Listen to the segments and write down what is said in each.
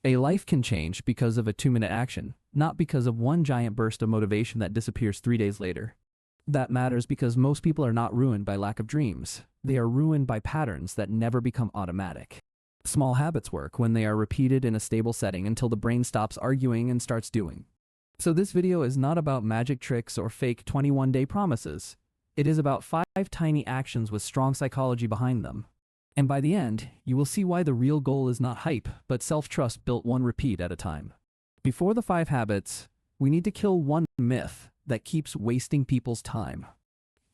A life can change because of a 2-minute action, not because of one giant burst of motivation that disappears 3 days later. That matters because most people are not ruined by lack of dreams. They are ruined by patterns that never become automatic. Small habits work when they are repeated in a stable setting until the brain stops arguing and starts doing. So this video is not about magic tricks or fake 21-day promises. It is about 5 tiny actions with strong psychology behind them. And by the end, you will see why the real goal is not hype, but self-trust built one repeat at a time. Before the 5 habits, we need to kill one myth that keeps wasting people's time.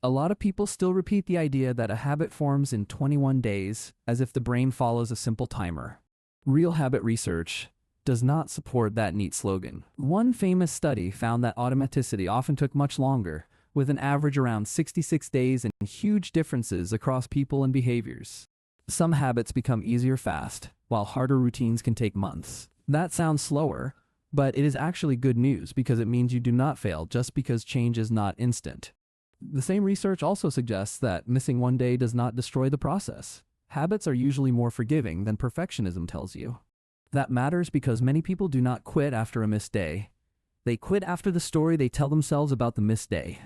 A lot of people still repeat the idea that a habit forms in 21 days as if the brain follows a simple timer. Real habit research does not support that neat slogan. One famous study found that automaticity often took much longer, with an average around 66 days and huge differences across people and behaviors. Some habits become easier fast, while harder routines can take months. That sounds slower, but it is actually good news because it means you do not fail just because change is not instant. The same research also suggests that missing one day does not destroy the process. Habits are usually more forgiving than perfectionism tells you. That matters because many people do not quit after a missed day. They quit after the story they tell themselves about the missed day.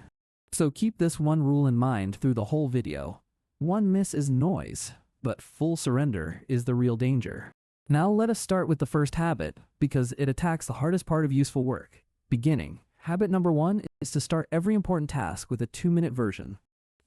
So keep this one rule in mind through the whole video. One miss is noise, but full surrender is the real danger. Now let us start with the first habit because it attacks the hardest part of useful work, beginning. Habit number 1 is to start every important task with a 2-minute version.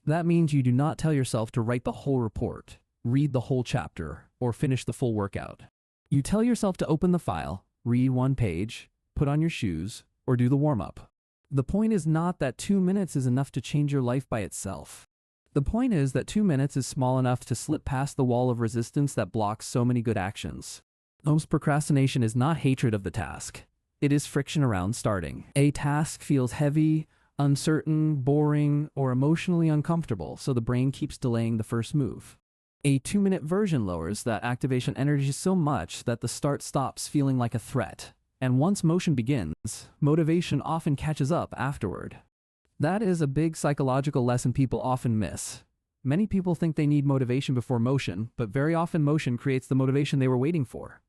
That means you do not tell yourself to write the whole report, read the whole chapter, or finish the full workout. You tell yourself to open the file, read 1 page, put on your shoes, or do the warm-up. The point is not that 2 minutes is enough to change your life by itself. The point is that 2 minutes is small enough to slip past the wall of resistance that blocks so many good actions. Most procrastination is not hatred of the task. It is friction around starting. A task feels heavy, uncertain, boring, or emotionally uncomfortable, so the brain keeps delaying the first move. A 2-minute version lowers that activation energy so much that the start stops feeling like a threat. And once motion begins, motivation often catches up afterward. That is a big psychological lesson people often miss. Many people think they need motivation before motion, but very often motion creates the motivation they were waiting for.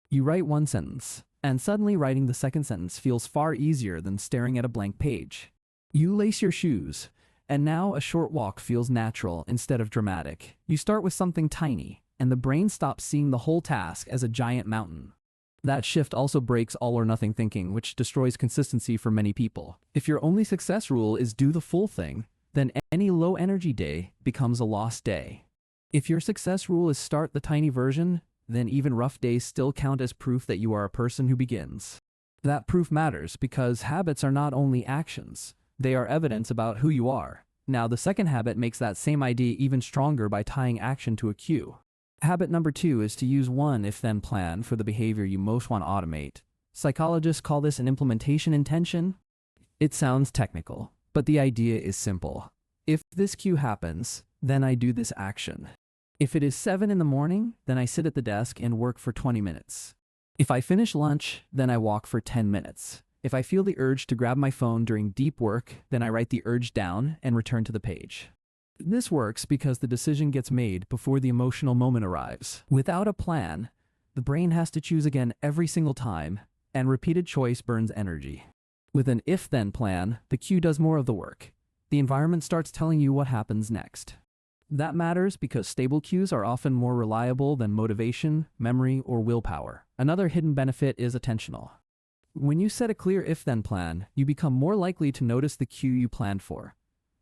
You write 1 sentence, and suddenly writing the second sentence feels far easier than staring at a blank page. You lace your shoes, and now a short walk feels natural instead of dramatic. You start with something tiny, and the brain stops seeing the whole task as a giant mountain. That shift also breaks all or nothing thinking, which destroys consistency for many people. If your only success rule is do the full thing, then any low energy day becomes a lost day. If your success rule is start the tiny version, then even rough days still count as proof that you are a person who begins. That proof matters because habits are not only actions, they are evidence about who you are. Now the second habit makes that same idea even stronger by tying action to a cue. Habit number 2 is to use one if-then plan for the behavior you most want to automate. Psychologists call this an implementation intention. It sounds technical, but the idea is simple. If this cue happens, then I do this action. If it is 7 in the morning, then I sit at the desk and work for 20 minutes. If I finish lunch, then I walk for 10 minutes. If I feel the urge to grab my phone during deep work, then I write the urge down and return to the page. This works because the decision gets made before the emotional moment arrives. Without a plan, the brain has to choose again every single time, and repeated choice burns energy. With an if-then plan, the cue does more of the work. The environment starts telling you what happens next. That matters because stable cues are often more reliable than motivation, memory, or willpower. Another hidden benefit is attentional. When you set a clear if-then plan, you become more likely to notice the cue you planned for.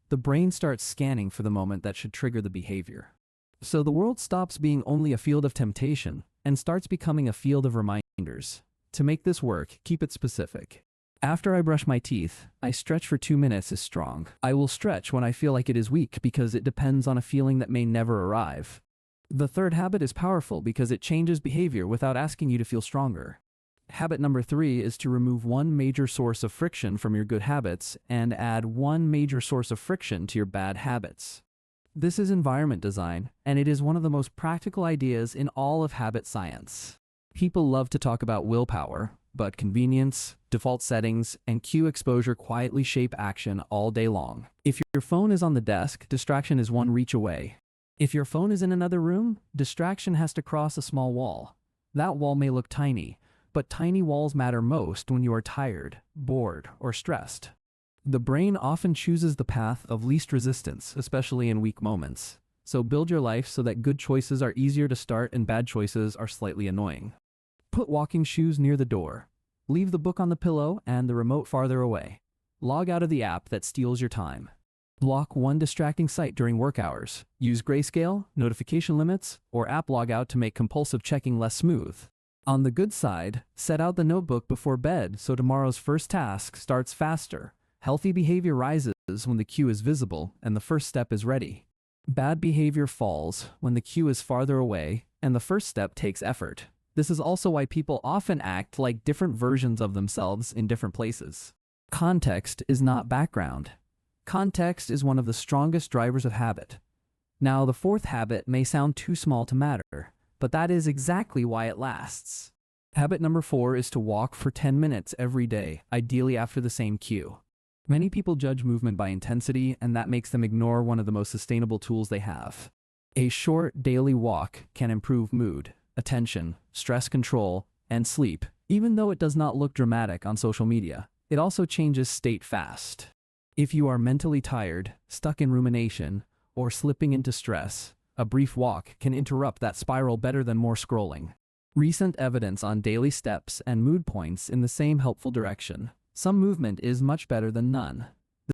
The brain starts scanning for the moment that should trigger the behavior. So the world stops being only a field of temptation and starts becoming a field of reminders. To make this work, keep it specific. After I brush my teeth, I stretch for 2 minutes is strong. I will stretch when I feel like it is weak because it depends on a feeling that may never arrive. The third habit is powerful because it changes behavior without asking you to feel stronger. Habit number 3 is to remove one major source of friction from your good habits and add one major source of friction to your bad habits. This is environment design, and it is one of the most practical ideas in all of habit science. People love to talk about willpower, but convenience, default settings, and cue exposure quietly shape action all day long. If your phone is on the desk, distraction is one reach away. If your phone is in another room, distraction has to cross a small wall. That wall may look tiny, but tiny walls matter most when you are tired, bored, or stressed. The brain often chooses the path of least resistance, especially in weak moments. So build your life so that good choices are easier to start and bad choices are slightly annoying. Put walking shoes near the door. Leave the book on the pillow and the remote farther away. Log out of the app that steals your time. Block one distracting site during work hours. Use grayscale, notification limits, or app logout to make compulsive checking less smooth. On the good side, set out the notebook before bed so tomorrow's first task starts faster. Healthy behavior rises when the cue is visible and the first step is ready. Bad behavior falls when the cue is farther away and the first step takes effort. This is also why people often act like different versions of themselves in different places. Context is not background. Context is one of the strongest drivers of habit. Now, the fourth habit may sound too small to matter, but that is exactly why it lasts. Habit number 4 is to walk for 10 minutes every day, ideally after the same cue. Many people judge movement by intensity, and that makes them ignore one of the most sustainable tools they have. A short daily walk can improve mood, attention, stress control, and sleep, even though it does not look dramatic on social media. It also changes state fast. If you are mentally tired, stuck in rumination, or slipping into stress, a brief walk can interrupt that spiral better than more scrolling. Recent evidence on daily steps and mood points in the same helpful direction. Some movement is much better than none.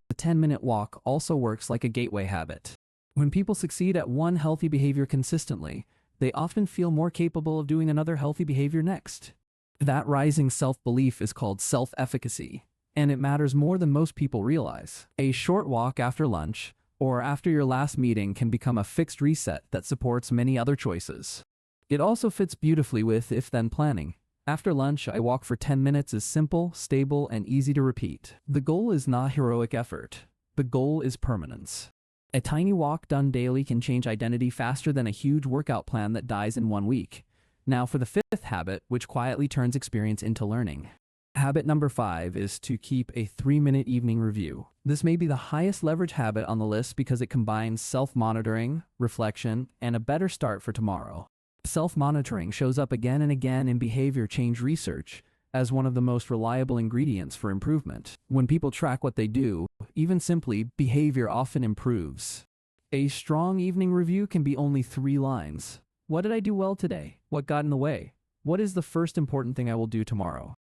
The 10-minute walk also works like a gateway habit. When people succeed at one healthy behavior consistently, they often feel more capable of doing another healthy behavior next. That rising self-belief is called self-efficacy, and it matters more than most people realize. A short walk after lunch or after your last meeting can become a fixed reset that supports many other choices. It also fits beautifully with if-then planning. After lunch, I walk for 10 minutes is simple, stable, and easy to repeat. The goal is not heroic effort. The goal is permanence. A tiny walk done daily can change identity faster than a huge workout plan that dies in 1 week. Now for the fifth habit, which quietly turns experience into learning. Habit number 5 is to keep a 3-minute evening review. This may be the highest leverage habit on the list because it combines self-monitoring, reflection, and a better start for tomorrow. Self-monitoring shows up again and again in behavior change research as one of the most reliable ingredients for improvement. When people track what they do, even simply, behavior often improves. A strong evening review can be only 3 lines. What did I do well today? What got in the way? What is the first important thing I will do tomorrow?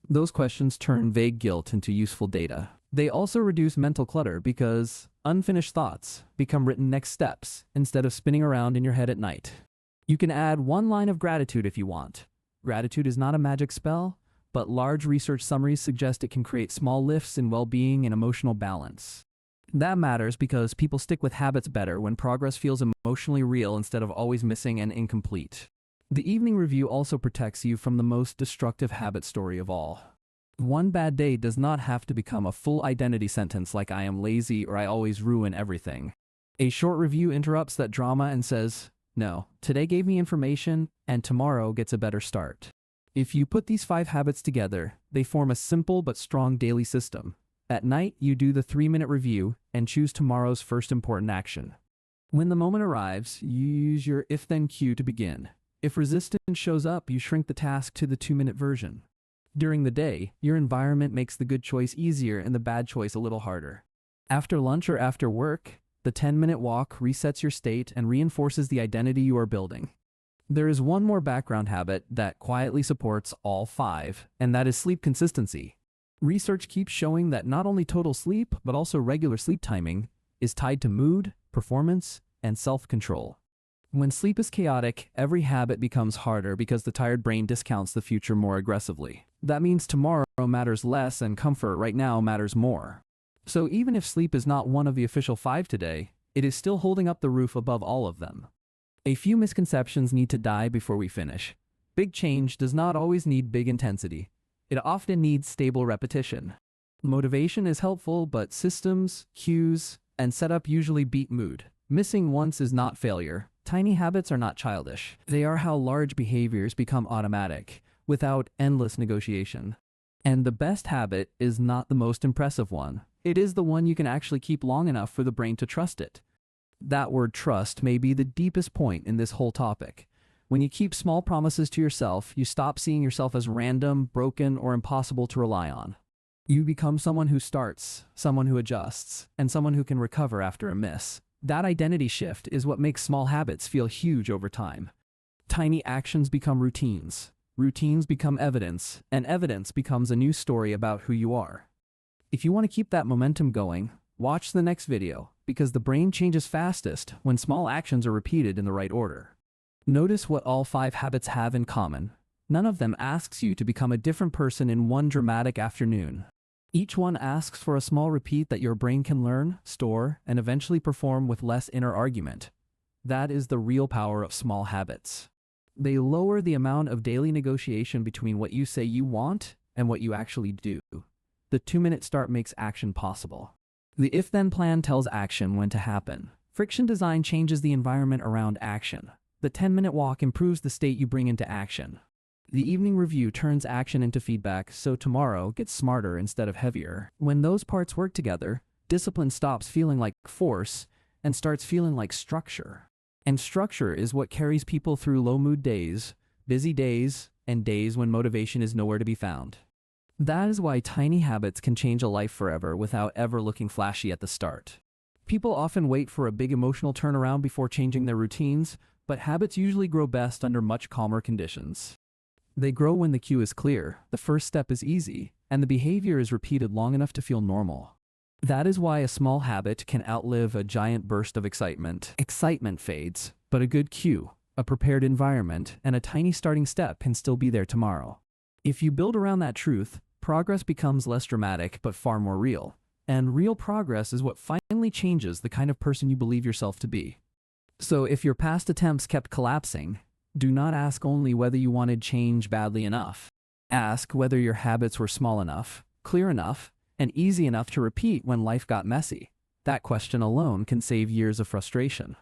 Those questions turn vague guilt into useful data. They also reduce mental clutter because unfinished thoughts become written next steps instead of spinning around in your head at night. You can add 1 line of gratitude if you want. Gratitude is not a magic spell, but large research summaries suggest it can create small lifts in well-being and emotional balance. That matters because people stick with habits better when progress feels emotionally real instead of always missing and incomplete. The evening review also protects you from the most destructive habit story of all. One bad day does not have to become a full identity sentence like I am lazy or I always ruin everything. A short review interrupts that drama and says, no, today gave me information and tomorrow gets a better start. If you put these 5 habits together, they form a simple but strong daily system. At night, you do the 3-minute review and choose tomorrow's first important action. When the moment arrives, you use your if-then cue to begin. If resistance shows up, you shrink the task to the 2-minute version. During the day, your environment makes the good choice easier and the bad choice a little harder. After lunch or after work, the 10-minute walk resets your state and reinforces the identity you are building. There is one more background habit that quietly supports all 5, and that is sleep consistency. Research keeps showing that not only total sleep, but also regular sleep timing is tied to mood, performance, and self-control. When sleep is chaotic, every habit becomes harder because the tired brain discounts the future more aggressively. That means tomorrow matters less and comfort right now matters more. So even if sleep is not one of the official 5 today, it is still holding up the roof above all of them. A few misconceptions need to die before we finish. Big change does not always need big intensity. It often needs stable repetition. Motivation is helpful, but systems, cues, and setup usually beat mood. Missing once is not failure. Tiny habits are not childish. They are how large behaviors become automatic, without endless negotiation. And the best habit is not the most impressive one. It is the one you can actually keep long enough for the brain to trust it. That word trust may be the deepest point in this whole topic. When you keep small promises to yourself, you stop seeing yourself as random, broken, or impossible to rely on. You become someone who starts, someone who adjusts, and someone who can recover after a miss. That identity shift is what makes small habits feel huge over time. Tiny actions become routines. Routines become evidence, and evidence becomes a new story about who you are. If you want to keep that momentum going, watch the next video, because the brain changes fastest when small actions are repeated in the right order. Notice what all 5 habits have in common. None of them asks you to become a different person in one dramatic afternoon. Each one asks for a small repeat that your brain can learn, store, and eventually perform with less inner argument. That is the real power of small habits. They lower the amount of daily negotiation between what you say you want and what you actually do. The 2-minute start makes action possible. The if-then plan tells action when to happen. Friction design changes the environment around action. The 10-minute walk improves the state you bring into action. The evening review turns action into feedback, so tomorrow gets smarter instead of heavier. When those parts work together, discipline stops feeling like force and starts feeling like structure. And structure is what carries people through low-mood days, busy days, and days when motivation is nowhere to be found. That is why tiny habits can change a life forever without ever looking flashy at the start. People often wait for a big emotional turnaround before changing their routines, but habits usually grow best under much calmer conditions. They grow when the cue is clear, the first step is easy, and the behavior is repeated long enough to feel normal. That is why a small habit can outlive a giant burst of excitement. Excitement fades, but a good cue, a prepared environment, and a tiny starting step can still be there tomorrow. If you build around that truth, progress becomes less dramatic but far more real. And real progress is what finally changes the kind of person you believe yourself to be. So if your past attempts kept collapsing, do not ask only whether you wanted change badly enough. Ask whether your habits were small enough, clear enough, and easy enough to repeat when life got messy. That question alone can save years of frustration.